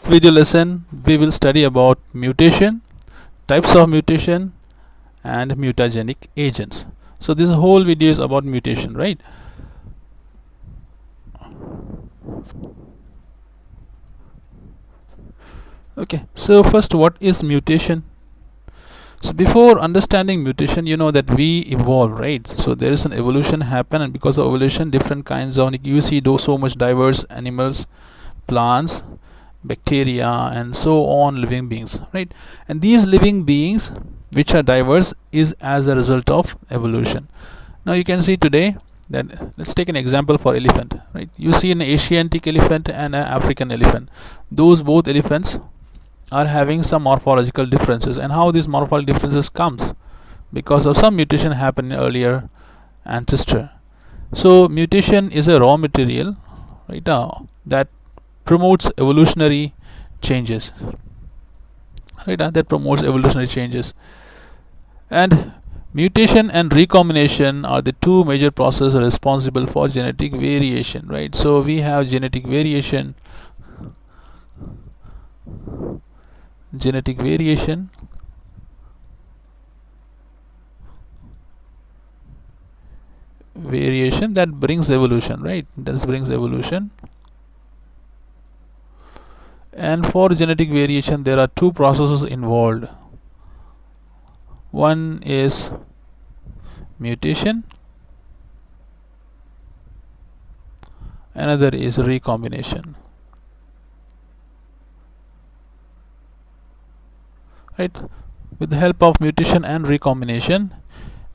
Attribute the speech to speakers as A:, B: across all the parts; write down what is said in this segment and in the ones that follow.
A: video lesson we will study about mutation, types of mutation, and mutagenic agents. So this whole video is about mutation, right? Okay, so first, what is mutation? So before understanding mutation, you know that we evolve, right? So there is an evolution happen, and because of evolution, different kinds of, you see those so much diverse animals, plants, bacteria, and so on, living beings, right? And these living beings which are diverse is as a result of evolution. Now you can see today that, let's take an example for elephant, right? You see an Asiatic elephant and an African elephant. Those both elephants are having some morphological differences, and how these morphological differences comes because of some mutation happened in earlier ancestor. So mutation is a raw material, right, that promotes evolutionary changes, right, that promotes evolutionary changes. And mutation and recombination are the two major processes responsible for genetic variation, right? So we have genetic variation, variation that brings evolution, right? That brings evolution. And for genetic variation there are two processes involved. One is mutation, another is recombination, right? With the help of mutation and recombination,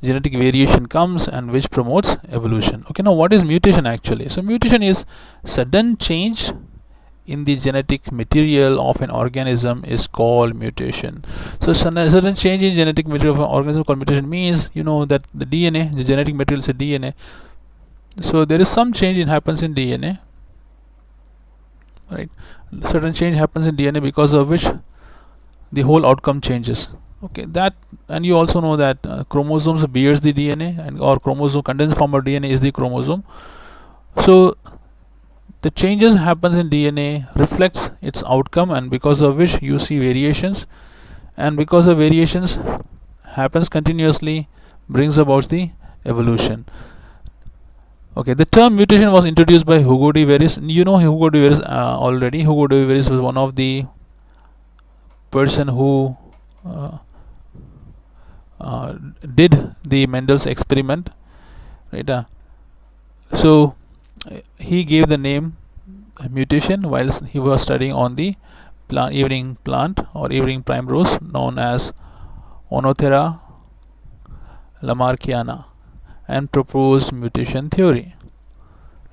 A: genetic variation comes, and which promotes evolution. Okay, now what is mutation actually? So mutation is sudden change in the genetic material of an organism is called mutation. So sudden change in genetic material of an organism called mutation means, you know, that the DNA, the genetic material is a DNA. So there is some change in happens in DNA, right? Certain change happens in DNA because of which the whole outcome changes. Okay, that, and you also know that chromosomes bears the DNA, and or chromosome, condensed form of DNA is the chromosome. So the changes happens in DNA reflects its outcome, and because of which you see variations, and because of variations happens continuously brings about the evolution. Okay, the term mutation was introduced by Hugo de Veris. You know Hugo de Veris already. Hugo de Veris was one of the person who did the Mendel's experiment, right? So he gave the name mutation whilst he was studying on the evening plant or evening primrose known as Oenothera lamarckiana, and proposed mutation theory.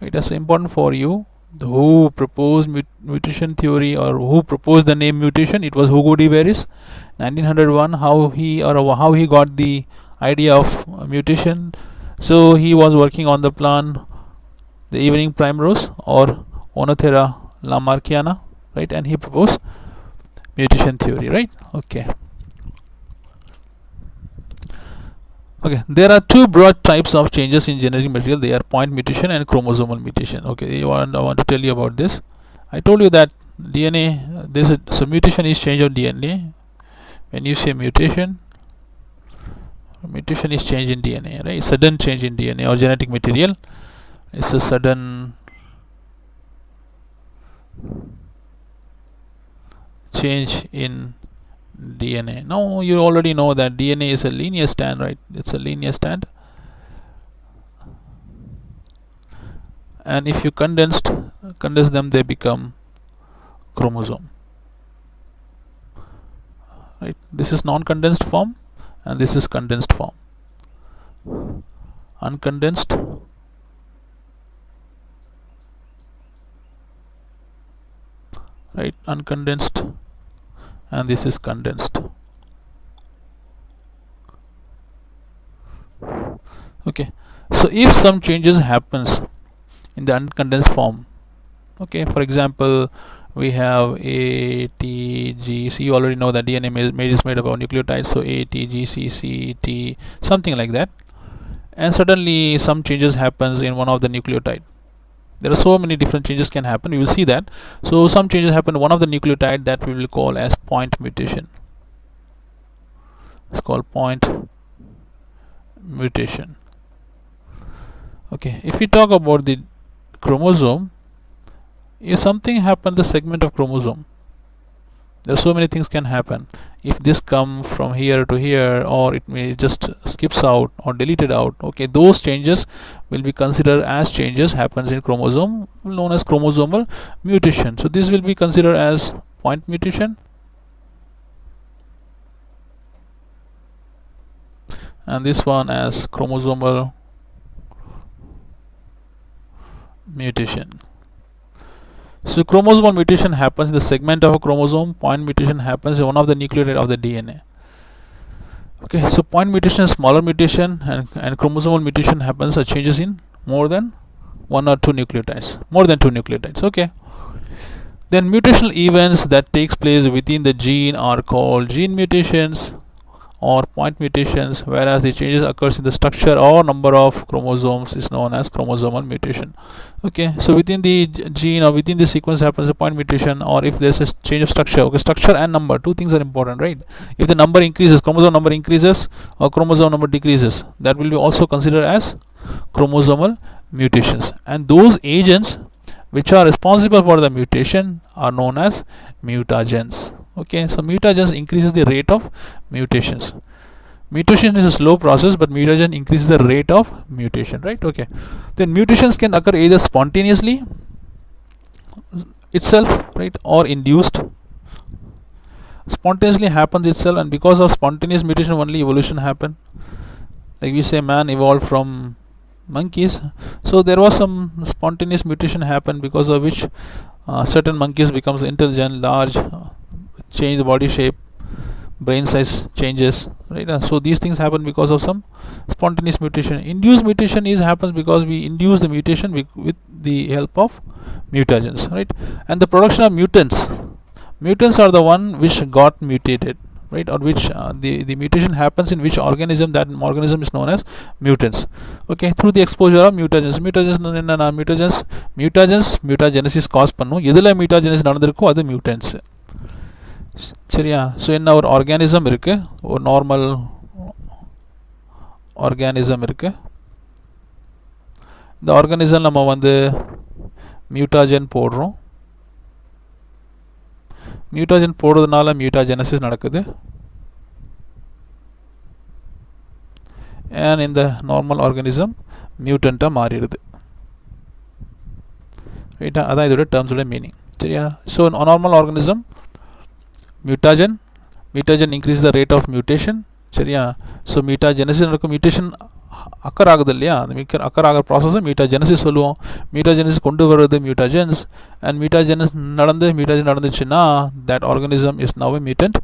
A: It is important for you. Who proposed mutation theory, or who proposed the name mutation? It was Hugo de Veris, 1901. How he got the idea of mutation? So he was working on the plant, the evening primrose or Oenothera lamarckiana, right? And he proposed mutation theory, right? Okay. Okay, there are two broad types of changes in genetic material. They are point mutation and chromosomal mutation. Okay, I want to tell you about this. I told you that DNA, so mutation is change of DNA. When you say mutation is change in DNA, right? Sudden change in DNA or genetic material. It's a sudden change in DNA. Now you already know that DNA is a linear strand, right? It's a linear strand, and if you condense them, they become chromosome, right? This is non-condensed form, and this is condensed form. Uncondensed, right? Uncondensed, and this is condensed. Okay, so if some changes happens in the uncondensed form, okay, for example, we have ATGC. You already know that DNA is made up of nucleotides, so ATGCCT, something like that. And suddenly some changes happens in one of the nucleotide, There are so many different changes can happen. We will see that. So some changes happen one of the nucleotide that we will call as point mutation. It's called point mutation. Okay, if we talk about the chromosome, if something happens the segment of chromosome, there are so many things can happen. If this come from here to here, or it may just skips out or deleted out, okay, those changes will be considered as changes happens in chromosome, known as chromosomal mutation. So this will be considered as point mutation, and this one as chromosomal mutation. So chromosomal mutation happens in the segment of a chromosome. Point mutation happens in one of the nucleotide of the DNA. Okay, so point mutation is smaller mutation, and chromosomal mutation happens or changes in more than one or two nucleotides, more than two nucleotides. Okay, then mutational events that takes place within the gene are called gene mutations or point mutations, whereas the changes occurs in the structure or number of chromosomes is known as chromosomal mutation. Okay, so within the gene or within the sequence happens a point mutation, or if there's a change of structure. Okay, structure and number, two things are important, right? If the number increases, chromosome number increases or chromosome number decreases, that will be also considered as chromosomal mutations, and those agents which are responsible for the mutation are known as mutagens. Okay, so mutagens increases the rate of mutations. Mutation is a slow process, but mutagen increases the rate of mutation, right? Okay, then mutations can occur either spontaneously itself, right, or induced. Spontaneously happens itself, and because of spontaneous mutation only evolution happened. Like we say man evolved from monkeys, so there was some spontaneous mutation happened, because of which certain monkeys becomes intelligent, large, change the body shape, brain size changes, right? So these things happen because of some spontaneous mutation. Induced mutation is happens because we induce the mutation with the help of mutagens, right? And the production of mutants are the one which got mutated, right, or which the mutation happens in which organism, that organism is known as mutants. Okay, through the exposure of mutagens. Mutagenesis cause பண்ணும். எதுல mutagenesis நடந்திருக்கோ அது mutants. சரியா? So என்ன ஒரு organism இருக்கு, ஒரு normal organism இருக்கு. இந்த ஆர்கானிசம் நம்ம வந்து மியூட்டாஜன் போடுறோம். மியூட்டாஜன் போடுறதுனால மியூட்டாஜெனசிஸ் நடக்குது. and in the normal organism மியூட்டண்ட்டாக மாறிடுது. ரைட்டா? அதான் இதோட டேர்ம்ஸோட மீனிங். சரியா? So normal organism mutagen increase the rate of mutation. சரியா? ஸோ மியூட்டாஜெனசிஸ் நடக்கும். மியூட்டேஷன் அக்கர் ஆகுது இல்லையா? அந்த அக்கர் ஆகிற ப்ராசஸ் மியூட்டாஜெனசிஸ் சொல்லுவோம். மியூட்டாஜெனசிஸ் கொண்டு வர்றது மியூட்டாஜென்ஸ், அண்ட் மியூட்டாஜெனஸ் நடந்துச்சுன்னா that organism is now a mutant